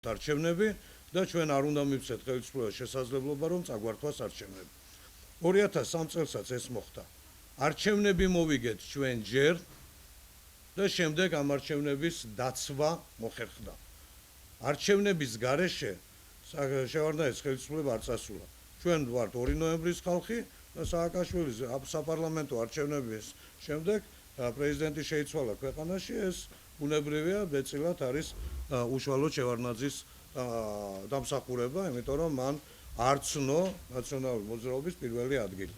არჩევნები და ჩვენ არ უნდა მივცეთ ხელისუფლებას შესაძლებლობა რომ წაგვართვას არჩევნები. 2003 წელსაც ეს მოხდა. არჩევნები მოვიგეთ ჩვენ ჯერ და შემდეგ ამ არჩევნების დაცვა მოხერხდა. არჩევნების გარეშე შევარდნაძის ხელისუფლება არ წასულა. ჩვენ ვართ 2 ნოემბრის ხალხი და სააკაშვილის საპარლამენტო არჩევნების შემდეგ პრეზიდენტი შეიცვალა ქვეყანაში, ეს უნებრივია, ბეწილად არის უშუალოდ შევარდნაძის დამსახურება, იმიტომ რომ მან არ ცნო ნაციონალური მოძრაობის პირველი ადგილი.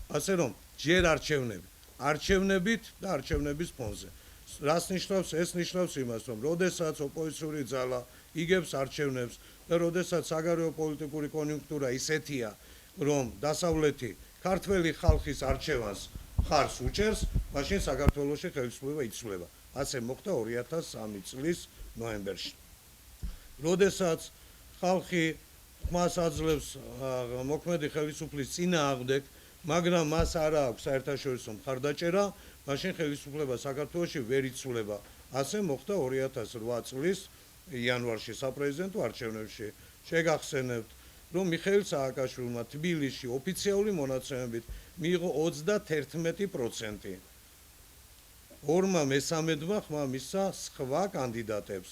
ასე რომ ჯერ არჩევნებით და არჩევნების ფონზე. რას ნიშნავს? ეს ნიშნავს იმას, რომ როდესაც ოპოზიციური ძალა იგებს არჩევნებს და როდესაც საგარეო პოლიტიკური კონიუნქტურა ისეთია, რომ დასავლეთი ქართველი ხალხის არჩევანს ხარს უჭერს, მაშინ საქართველოში ხელისუფლება იცვლება. ასე მოხდა 2003 წლის ნოემბერში. როდესაც ხალხი ხმას აძლევს მოქმედი ხელისუფლის წინააღმდეგ, მაგრამ მას არ აქვს საერთაშორისო მხარდაჭერა, მაშინ ხელისუფლება საქართველოში ვერ იცვლება. ასე მოხდა 2008 წლის იანვარში საპრეზიდენტო არჩევნებში. შეგახსენებთ, რომ მიხეილ სააკაშვილმა თბილისში ოფიციალური მონაცემებით მიიღო 31%. 2/3 ხმა მისცა სხვა კანდიდატებს.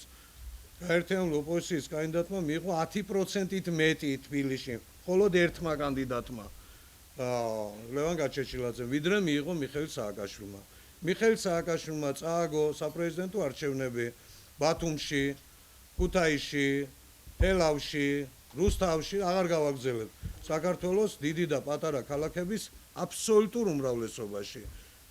გაერთიანებული ოპოზიციის კანდიდატმა მიიღო 10%-ით მეტი თბილისში, მხოლოდ ერთმა კანდიდატმა ლევან გაჩეჩილაძემ, ვიდრე მიიღო მიხეილ სააკაშვილმა. მიხეილ სააკაშვილმა წააგო საპრეზიდენტო არჩევნები ბათუმში, ქუთაისში, თელავში, რუსთავში, აღარ გავაგრძელებ. საქართველოს დიდი და პატარა ქალაქების აბსოლუტურ უმრავლესობაში.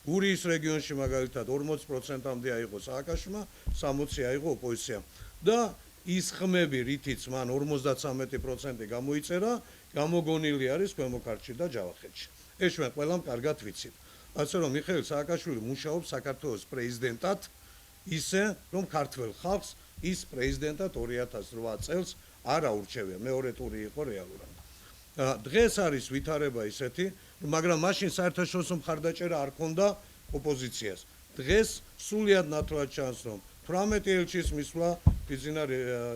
გურიის რეგიონში მაგალითად 40%-მდე აიღო სააკაშვილმა, 60 აიღო ოპოზიციამ. და ის ხმები, რითიც მან 53% გამოიწერა, გამოგონილი არის ქვემო ქართლში და ჯავახეთში. ეს ჩვენ ყველამ კარგად ვიცით. ასე რომ მიხეილ სააკაშვილი მუშაობს საქართველოს პრეზიდენტად, ისე რომ ქართველ ხალხს ის პრეზიდენტად 2008 წელს არ აურჩევია. მეორე ტური იყო რეალურად. დღეს არის ვითარება ისეთი, მაგრამ მაშინ საერთაშორისო მხარდაჭერა არ ჰქონდა ოპოზიციას. დღეს სულიად ნათლად ჩანს, რომ 18 ელჩის მისვლა ბიზნარ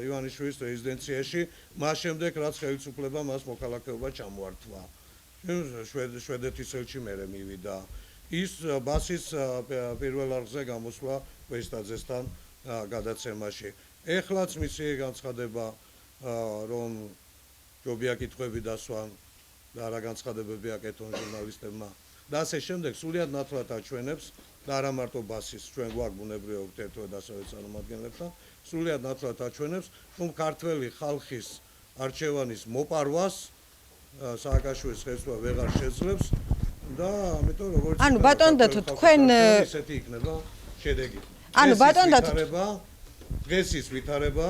ივანიშვილის რეზიდენციაში, მას შემდეგ რაც ხელისუფლება მას მოქალაქეობა ჩამოართვა. შვედეთის ელჩი მერე მივიდა. ის ბასის პირველ არხზე გამოსვლა კვესტაძესთან გადაცემაში. ეხლაც მისი განცხადება, რომ ჯობია კითხვები დასვან და რა განცხადებები აკეთონ ჟურნალისტებმა და ასე შემდეგ სულიად ნათლად აჩვენებს და არა მარტო ბასის, ჩვენ გვაქვს ბუნებრივი ურთიერთობა დასავლეთ წარმომადგენლებთან, სულიად ნათლად აჩვენებს, რომ ქართველი ხალხის არჩევანის მოპარვას სააკაშვილის ხელისუფლება ვეღარ შეძლებს და ამიტომ როგორც ბატონ დათო, თქვენ ისეთი იქნება შედეგი. ბატონ დათო, დღეს ის ვითარება,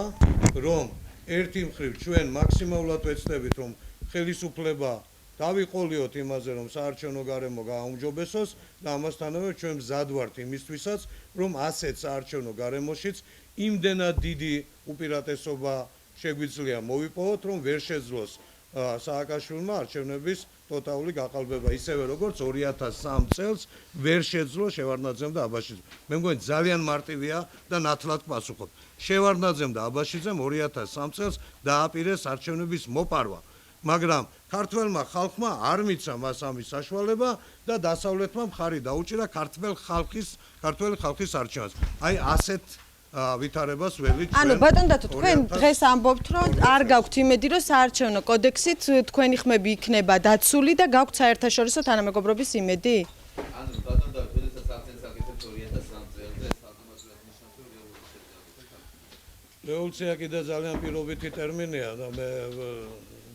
რომ ერთი მხრივ ჩვენ მაქსიმალურად ვეცდებით, რომ ხელისუფლება დავიყოლიოთ იმაზე, რომ საარჩევნო გარემო გააუმჯობესოს და ამასთანავე ჩვენ მზად ვართ იმისთვისაც, რომ ასეთ საარჩევნო გარემოშიც იმდენად დიდი უპირატესობა შეგვიძლია მოვიპოვოთ, რომ ვერ შეძლოს სააკაშვილმა არჩევნების ტოტალური გაყალბება, ისევე როგორც 2003 წელს ვერ შეძლო შევარდნაძემ და აბაშიძემ. მე მგონი ძალიან მარტივია და ნათლად პასუხობ. შევარდნაძემ და აბაშიძემ 2003 წელს დააპირეს არჩევნების მოპარვა. მაგრამ ქართველმა ხალხმა არ მიცა მას ამის საშუალება და დასავლეთმა მხარი დაუჭირა ქართველი ხალხის არჩევანს. აი ასეთ ვითარებას ველით ჩვენ. ბატონ დათო, თქვენ დღეს ამბობთ, რომ არ გაქვთ იმედი, რომ საარჩევნო კოდექსით თქვენი ხმები იქნება დაცული და გაქვთ საერთაშორისო თანამეგობრობის იმედი? ბატონ დათო, როდესაც აქცენტს აკეთებთ 2003 წელზე, საკამათოა ნიშნავს, რომ რევოლუცია კიდე ძალიან პირობითი ტერმინია და მე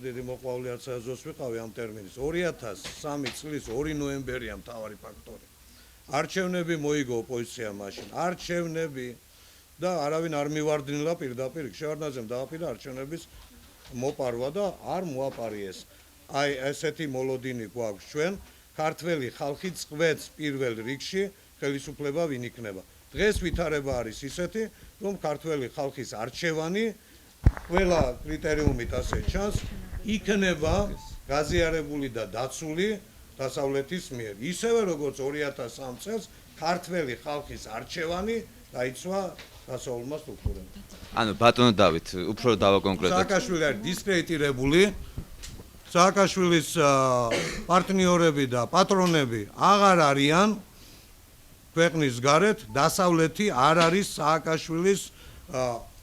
დიდი მოყვავილი არცაზოს ვიყავი ამ ტერმინის. 2003 წლის 2 ნოემბერია მთავარი ფაქტორი. არჩევნები მოიგო ოპოზიციამ მაშინ. არჩევნები და არავინ არ მივარდნილა პირდაპირ შევარდნაძემ დააპირა არჩევნების მოპარვა და არ მოაპარიეს. აი ესეთი მოლოდინი გვაქვს ჩვენ, ქართველი ხალხი წყვეტს პირველ რიგში ხელისუფლება ვინ იქნება. დღეს ვითარება არის ისეთი, რომ ქართველი ხალხის არჩევანი ყველა კრიტერიუმით ასე ჩანს, იქნება გაზიარებული და დაცული დასავლეთის მიერ. ისევე როგორც 2003 წელს ქართველი ხალხის არჩევანი დაიცვა დასავლურმა სტრუქტურებმა. ანუ ბატონო დავით, უფრო დავაკონკრეტოთ. სააკაშვილი არის დისკრედიტირებული. სააკაშვილის პარტნიორები და პატრონები აღარ არიან ქვეყნის გარეთ, დასავლეთი არ არის სააკაშვილის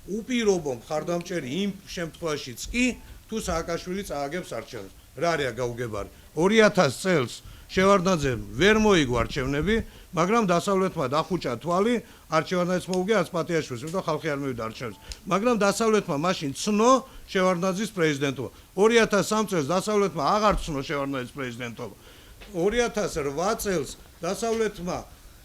უპირობო მხარდამჭერი იმ შემთხვევაშიც კი, თუ სააკაშვილი წააგებს არჩევნებს. რა არის გაუგებარი? 2000 წელს შევარდნაძემ ვერ მოიგო არჩევნები, მაგრამ დასავლეთმა დახუჭა თვალი, არჩევანაც მოუგე აცპატიაშვილს, იმიტომ ხალხი არ მივიდა არჩევნებს. მაგრამ დასავლეთმა მაშინ ცნო შევარდნაძის პრეზიდენტობა. 2003 წელს დასავლეთმა აღარ ცნო შევარდნაძის პრეზიდენტობა. 2008 წელს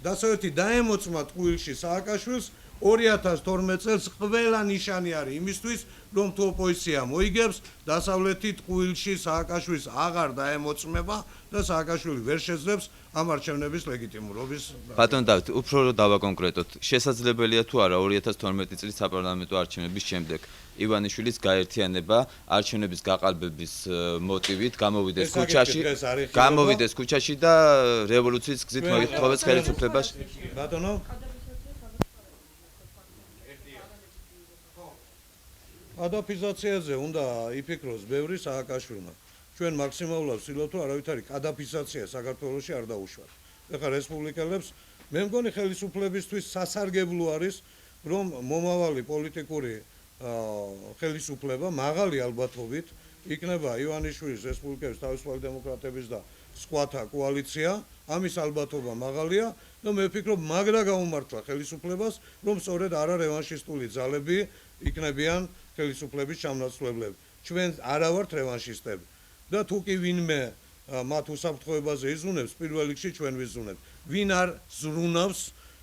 დასავლეთი დაემოწმა ტყუილში სააკაშვილს, 2012 წელს ყველა ნიშანი არის იმისთვის, რომ თუ ოპოზიცია მოიგებს, დასავლეთი ტყუილში სააკაშვილს აღარ დაემოწმება და სააკაშვილი ვერ შეძლებს ამ არჩევნების ლეგიტიმურობის. ბატონო დავით, უფრო დავაკონკრეტოთ. შესაძლებელია თუ არა 2012 წლის საპარლამენტო არჩევნების შემდეგ ივანიშვილის გაერთიანება არჩევნების გაყალბების მოტივით გამოვიდეს ქუჩაში და რევოლუციის გზით მოითხოვეს ხელისუფლებას. ბატონო ადაპტაციაზე უნდა იფიქროს ბევრი სააკაშვილმა. ჩვენ მაქსიმალურად ვცდილობთ, რომ არავითარი ადაპტაცია საქართველოში არ დაუშვათ. ეხლა რესპუბლიკელებს მე მგონი ხელისუფლებისთვის სასარგებლო არის, რომ მომავალი პოლიტიკური ხელისუფლება მაღალი ალბათობით იქნება ივანიშვილის რესპუბლიკების თავისუფალი დემოკრატების და სხვათა კოალიცია, ამის ალბათობა მაღალია და მე ვფიქრობ, მაგრა გაუმართლა ხელისუფლებას, რომ სწორედ არარევანშისტული ძალები იქნებიან ხელისუფლების ჩამონაცვლებლები. ჩვენ არა ვართ რევანშისტები და თუ კი ვინმე მათ უსაფრთხოებაზე იზრუნებს, პირველ რიგში ჩვენ ვიზრუნებთ. ვინ არ ზრუნავს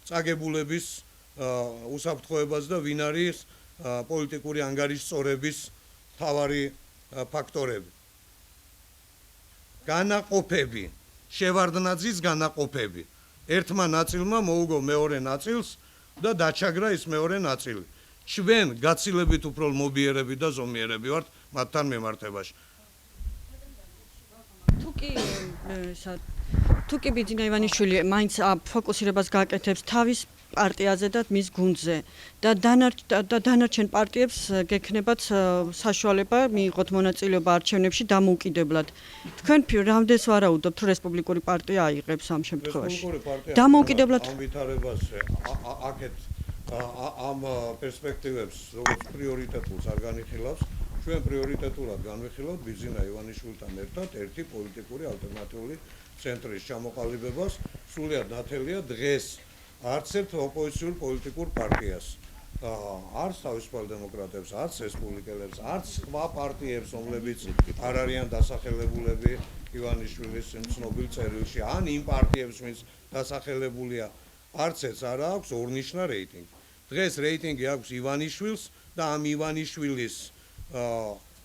წაგებულების უსაფრთხოებას და ვინ არის პოლიტიკური ანგარიშწორების მთავარი ფაქტორები. განაყოფები, შევარდნაძის განაყოფები. ერთმა ნაწილმა მოუგო მეორე ნაწილს და დაჩაგრა ის მეორე ნაწილი. ჩვენ გაცილებით უფრო მობიერები და ზომიერები ვართ მათთან მიმართებაში. თუ კი ბიძინა ივანიშვილი მაინც ფოკუსირებას გააკეთებს თავის პარტიაზე და მის გუნდზე და დანარჩენ პარტიებს გექნებათ საშუალება მიიღოთ მონაწილეობა არჩევნებში დამოუკიდებლად. თქვენ რამდენს ვარაუდობთ, რომ რესპუბლიკური პარტია აიღებს ამ შემთხვევაში? დამოუკიდებლად ამ ვითარებას აქეთ ამ პერსპექტივებს როგორც პრიორიტეტულს არ განიხილავს, ჩვენ პრიორიტეტულად განვიხილავთ ბიძინა ივანიშვილთან ერთად ერთი პოლიტიკური ალტერნატიული ცენტრის ჩამოყალიბებას. სრულიად ნათელია დღეს არც ერთ ოპოზიციურ პოლიტიკურ პარტიას, არც თავისუფალ დემოკრატებს, არც რესპუბლიკელებს, არც სხვა პარტიებს, რომლებიც არ არიან დასახელებულები ივანიშვილის ცნობილ წერილში, ან იმ პარტიებს, ვინც დასახელებულია, არც ეს არ აქვს ორნიშნა რეიტინგი. დღეს რეიტინგი აქვს ივანიშვილს და ამ ივანიშვილის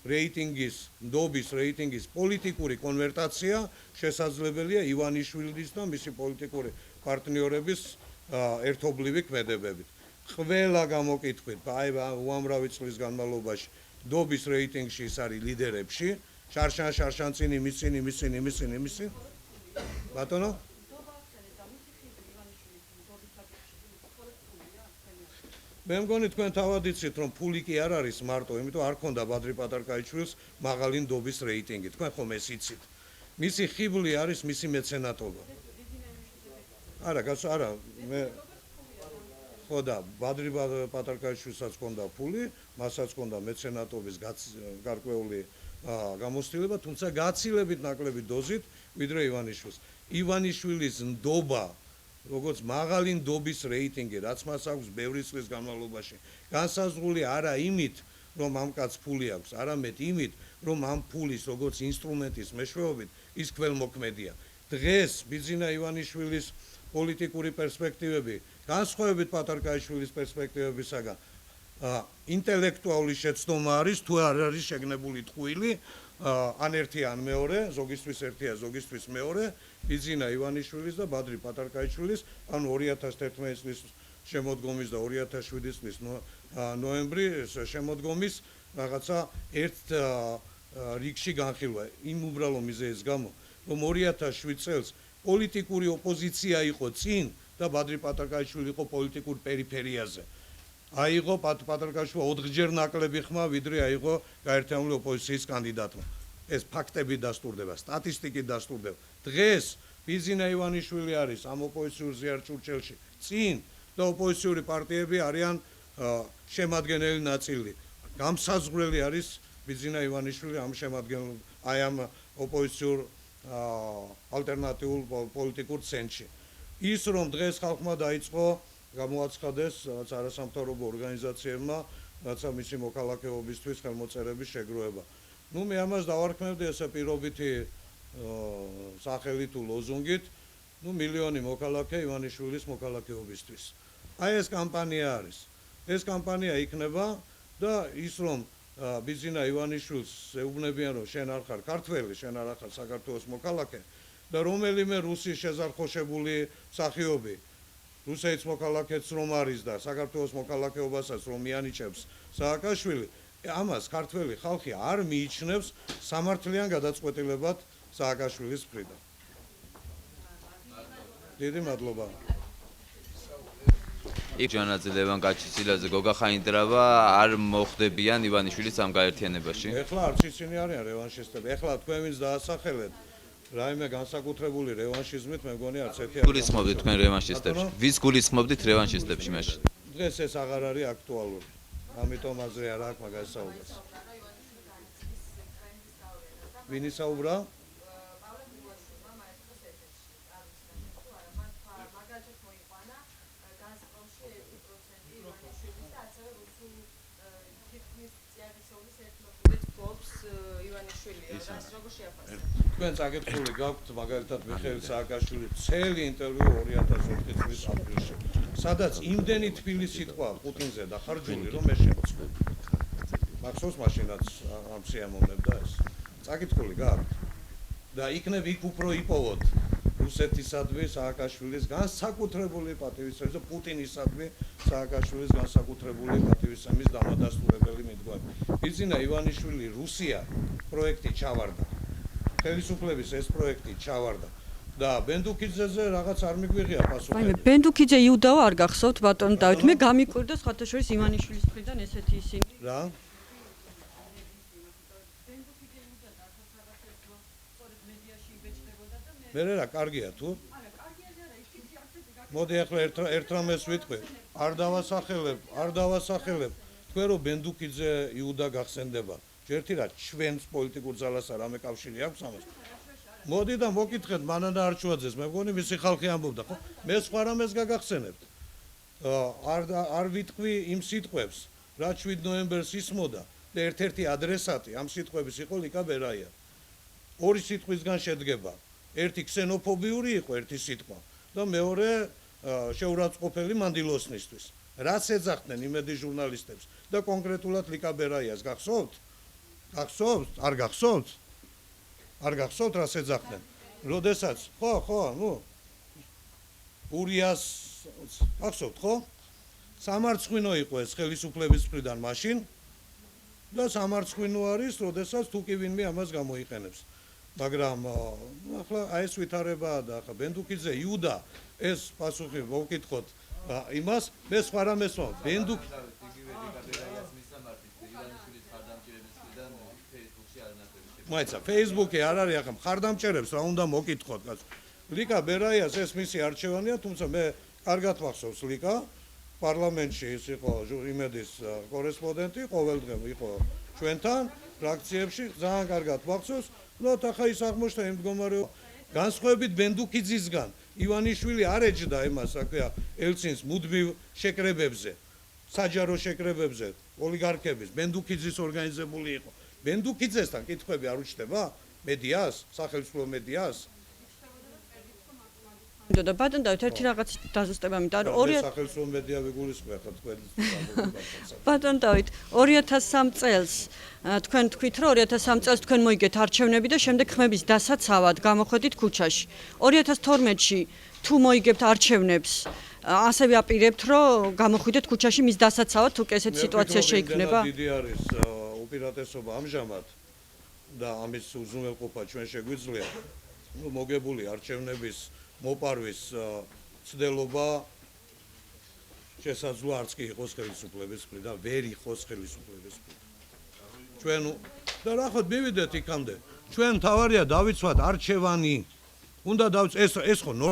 რეიტინგის, ნდობის რეიტინგის პოლიტიკური კონვერტაცია შესაძლებელია ივანიშვილის და მისი პოლიტიკური პარტნიორების ერთობლივი ქმედებებით. ყველა გამოკითხვით, აი უამრავი წლის განმავლობაში ნდობის რეიტინგში ის არის ლიდერებში, შარშან-შარშანწინ იმის. ბატონო? მე მგონი თქვენ თავად იცით, რომ ფული კი არ არის მარტო, იმიტომ არ ქონდა ბადრი პატარკაიჩვილს მაღალი ნდობის რეიტინგი. თქვენ ხომ ეს იცით. მისი ხიბლი არის მისი მეცენატობა. არა, მე ხო და ბადრი პატარკაიშვილსაც ქონდა ფული, მასაც ქონდა მეცენატობის გარკვეული გამოცდილება, თუმცა გაცილებით ნაკლები დოზით ვიდრე ივანიშვილს. ივანიშვილის ნდობა როგორც მაღალი ნდობის რეიტინგი, რაც მას აქვს ბევრი წლის განმავლობაში, განსაზღვრული არა იმით, რომ ამ კაცს ფული აქვს, არამედ იმით, რომ ამ ფულის როგორც ინსტრუმენტის მეშვეობით ის ქველმოქმედია. დღეს ბიძინა ივანიშვილის პოლიტიკური პერსპექტივები, განსხვავებით პატარკაიშვილის პერსპექტივებისაგან, ინტელექტუალური შეცდომა არის, თუ არ არის შეგნებული ტყუილი, ან ერთი ან მეორე, ზოგისთვის ერთია, ზოგისთვის მეორე, ბიძინა ივანიშვილის და ბადრი პატარკაიშვილის, ანუ 2011 წლის შემოდგომის და 2007 წლის ნოემბრის შემოდგომის რაღაცა ერთ რიგში განხილვა. იმ უბრალო მიზეზის გამო, რომ 2007 წელს პოლიტიკური ოპოზიცია იყო წინ და ბადრი პატარკაიშვილი იყო პოლიტიკურ პერიფერიაზე. აიღო პატრიკაშვილმა 4-ჯერ ნაკლები ხმა, ვიდრე აიღო გაერთიანებული ოპოზიციის კანდიდატმა. ეს ფაქტები დასტურდება, სტატისტიკით დასტურდება. დღეს ბიზინა ივანიშვილი არის ამ ოპოზიციურ ზიარჩურჩელში წინ და ოპოზიციური პარტიები არიან შემადგენელი ნაწილი. გამსაზღვრელი არის ბიზინა ივანიშვილი ამ შემადგენელ აი ამ ოპოზიციურ ალტერნატიულ პოლიტიკურ ცენტრში. ის რომ დღეს ხალხმა დაიწყო გამოაცხადეს რაც არასამთავრობო ორგანიზაციებმა, რაცა მისი მოქალაქეობისთვის ხელმოწერების შეგროვება. ნუ მე ამას დავარქმევდი ესე პირობითი სახელი თუ ლოზუნგით, ნუ მილიონი მოქალაქე ივანიშვილის მოქალაქეობისთვის. აი ეს კამპანია არის. ეს კამპანია იქნება და ის რომ ბიზინა ივანიშვილს ეუბნებიან რომ შენ არ ხარ ქართველი, შენ არ ხარ საქართველოს მოქალაქე და რომელიმე რუსის შეზარხოშებული მსახიობი რუსეთის მოქალაქეც რომ არის და საქართველოს მოქალაქეობასაც რომ მიანიჭებს სააკაშვილი, ამას ქართველი ხალხი არ მიიჩნევს სამართლიან გადაწყვეტილებად სააკაშვილის მხრიდან. დიდი მადლობა. იქ ჯანაძილებან გაჩიცილაზე გოგა ხაინდრავა არ მოხდებიან ივანიშვილის ამ გაერთიანებაში. ეხლა არც ისინი არიან რევანშისტები. ეხლა თქვენ ვინც დაასახელეთ რაიმე განსაკუთრებული რევანშიზმით, მე მგონი არც ერთი არ გულისხმობდით თქვენ რევანშისტებში. ვის გულისხმობდით რევანშისტებში მაშინ? დღეს ეს აღარ არის აქტუალური. ამიტომ აზრი არ აქვს მაგას საუბარს. ვინ ისაუბრა? თქვენ წაკითხული გაქვთ მაგალითად მიხეილ სააკაშვილი წელი ინტერვიუ 2004 წლის აპრილში, სადაც იმდენი თბილი სიტყვა პუტინზე დახარჯული, რომ მე შემოწმე. მახსოვს მაშინაც ამ სიამოვნებდა ეს. წაკითხული გაქვთ და იქნებ იქ უფრო იპოვოთ რუსეთისადმი სააკაშვილის განსაკუთრებული პატივისცემის და პუტინისადმი სააკაშვილის განსაკუთრებული პატივისცემის დამადასტურებელი მიდგომები. ბიზინა ივანიშვილი რუსია პროექტი ჩავარდა. ხელისუფლების ეს პროექტი ჩავარდა და ბენდუკიძეზე რაღაც არ მიგვიღია პასუხი. აი ბენდუკიძე იუდაო არ გახსოვთ ბატონ დავით, მე გამიკვირდა სხვათა შორის ივანიშვილის მხრიდან ესეთი ისინი. რა? მე რა კარგია თუ? მოდი ახლა ერთ რამეს ვიტყვი. არ დავასახელებ. თქვენ რომ ბენდუკიძე იუდა გახსენდება. ერთი რა ჩვენს პოლიტიკურ ძალას რამე კავშირი აქვს ამას. მოდი და მოკითხეთ მანანა არჩვაძეს, მე მგონი მისი ხალხი ამბობდა, ხო? მე სხვა რამეს გაგახსენებთ. არ ვიტყვი იმ სიტყვებს, რაც 7 ნოემბერს ისმოდა და ერთ-ერთი ადრესატი ამ სიტყვების იყო ლიკა ბერაია. ორი სიტყვისგან შედგება. ერთი ქსენოფობიური იყო ერთი სიტყვა და მეორე შეურაცხყოფელი მანდილოსნისთვის. რაც ეძახდნენ იმედი ჟურნალისტებს და კონკრეტულად ლიკა ბერაიას გახსოვთ? გახსოვთ? არ გახსოვთ? არ გახსოვთ რას ეძახდნენ? როდესაც ხო, ნუ ურიას გახსოვთ, ხო? სამარცხვინო იყო ეს ხელისუფლების მხრიდან მაშინ და სამარცხვინო არის, როდესაც თუ კი ვინმე ამას გამოიყენებს. მაგრამ ახლა აი ეს ვითარებაა და ახლა ბენდუკიძე იუდა ეს პასუხი მოვკითხოთ იმას, მე სხვა რამეს ვამბობ. მაიცა Facebook-ი არ არის ახლა მხარდამჭერებს რა უნდა მოკითხოთ კაცო. ლიკა ბერაიას ეს მისი არჩევანია, თუმცა მე კარგად მახსოვს ლიკა პარლამენტში ის იყო იმედის კორესპონდენტი, ყოველდღე იყო ჩვენთან ფრაქციებში, ძალიან კარგად მახსოვს. ნუ ახლა ის აღმოჩნდა იმ მდგომარეობა განსხვავებით ბენდუკიძისგან. ივანიშვილი არ ეჯდა იმას, რა ქვია, ელცინს მუდმივ შეკრებებზე, საჯარო შეკრებებზე, ოლიგარქების, ბენდუკიძის ორგანიზებული იყო. ბენდუკიძესთან კითხვები არ უჩნდება? მედიას, სახელმწიფო მედიას? და ბატონ დავით ერთი რაღაც დაზუსტება მინდა რომ სახელმწიფო მედია ვიგულისხმე ხა თქვენ ბატონ დავით 2003 წელს თქვენ თქვით რომ 2003 წელს თქვენ მოიგეთ არჩევნები და შემდეგ ხმების დასაცავად გამოხვედით ქუჩაში 2012-ში თუ მოიგებთ არჩევნებს ასევე აპირებთ რომ გამოხვიდეთ ქუჩაში მის დასაცავად თუ ესეთი სიტუაცია შეიქმნება დიდი არის უპირატესობა ამჟამად და ამის უზრუნველყოფა ჩვენ შეგვიძლია მოგებული არჩევნების მოპარვის ცდელობა შესაძლოა არც კი იყოს ხელისუფლების მხრიდან, ვერ იყოს ხელისუფლების მხრიდან. ჩვენ და ნახოთ მივიდეთ იქამდე. ჩვენ თავარია დავიცვათ არჩევანი. უნდა ეს ხო